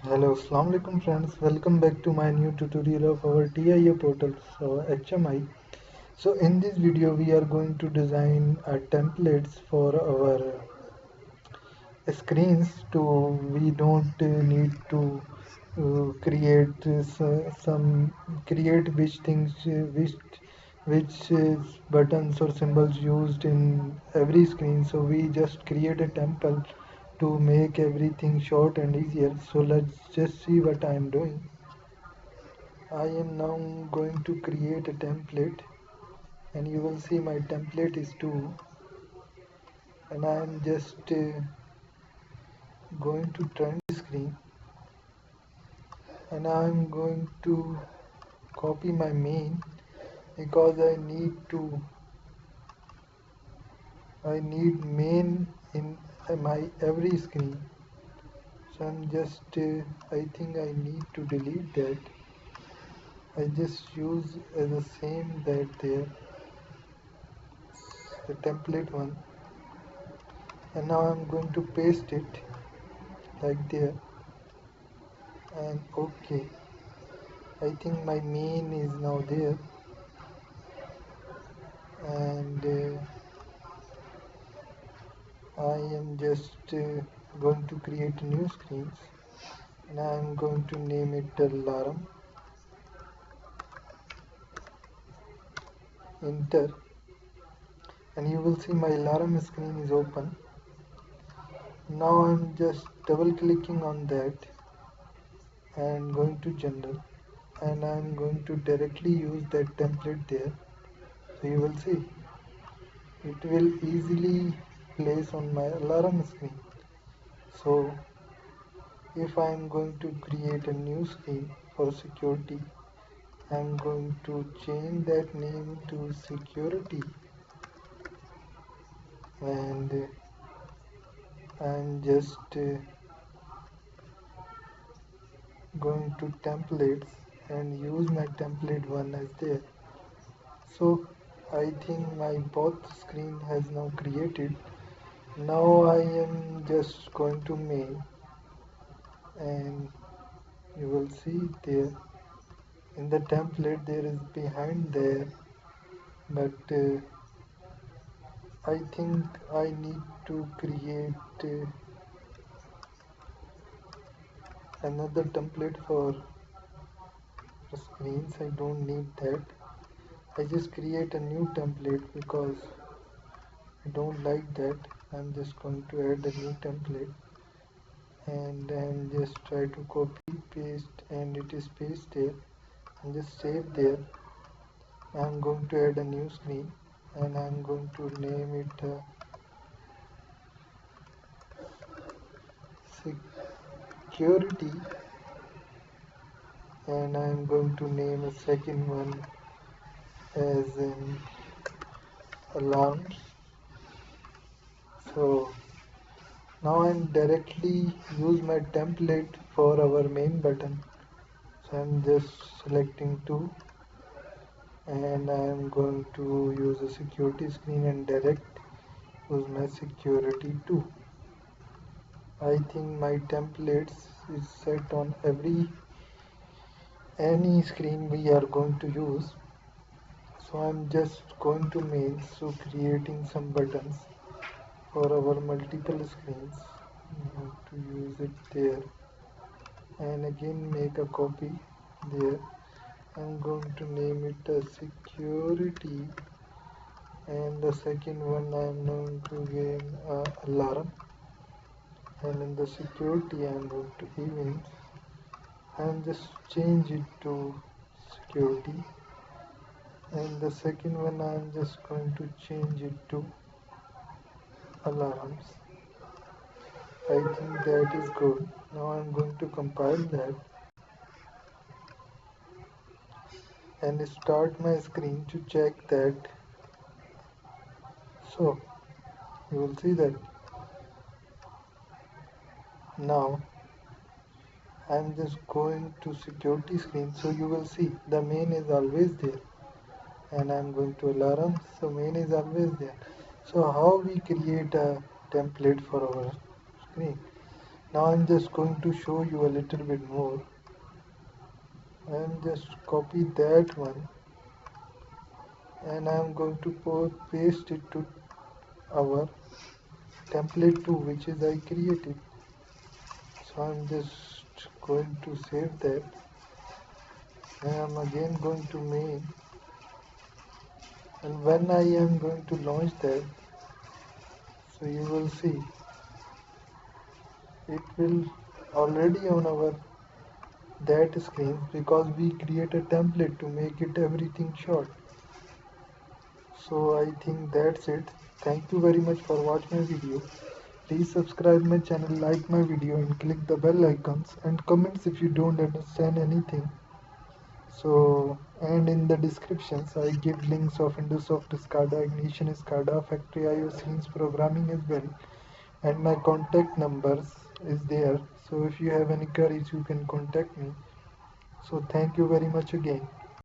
Hello, Assalamu alaikum friends. Welcome back to my new tutorial of our TIA portal, so HMI. So in this video we are going to design templates for our screens to we don't need to create some create which things which buttons or symbols used in every screen, so we just create a template to make everything short and easier. So let's just see what I am doing. I am now going to create a template, and you will see my template is 2, and I am just going to turn the screen, and I am going to copy my main because I need main in my every screen. So I'm just I think I need to delete that. I just use as the same that there, the template one, and now I'm going to paste it like there, and okay, I think my main is now there, and I am just going to create new screens, and I am going to name it alarm. Enter, and you will see my alarm screen is open. Now I'm just double clicking on that and going to general, and I'm going to directly use that template there. So you will see it will easily place on my alarm screen. So if I'm going to create a new screen for security, I'm going to change that name to security, and I'm just going to templates and use my template one as there. So I think my both screen has now created. Now I am just going to main, and you will see there in the template there is behind there, but I think I need to create another template for screens. I don't need that. I just create a new template because I don't like that. I'm just going to add a new template, and then just try to copy paste, and it is pasted, and just save there. I'm going to add a new screen, and I'm going to name it security, and I'm going to name a second one as in alarms. So now I'm directly use my template for our main button. So I'm just selecting 2, and I'm going to use a security screen and direct use my security 2. I think my templates is set on any screen we are going to use. So I'm just going to main, so creating some buttons for our multiple screens. I'm going to use it there, and again make a copy there. I'm going to name it as security, and the second one I'm going to give alarm, and in the security I'm going to events, and just change it to security, and the second one I'm just going to change it to alarms. I think that is good. Now I'm going to compile that and start my screen to check that. So you will see that now I'm just going to security screen, so you will see the main is always there, and I'm going to alarm, so main is always there. So how we create a template for our screen? Now I'm just going to show you a little bit more. I'm just copy that one and I'm going to paste it to our template 2 which is I created. So I'm just going to save that and I'm again going to main, and when I am going to launch that, so you will see it will already on our that screen because we create a template to make it everything short. So I think that's it. Thank you very much for watching my video. Please subscribe my channel, like my video and click the bell icons and comments if you don't understand anything. So, and in the descriptions I give links of Indosoft SCADA, Ignition SCADA, Factory IO scenes programming as well, and my contact numbers is there. So if you have any queries you can contact me. So thank you very much again.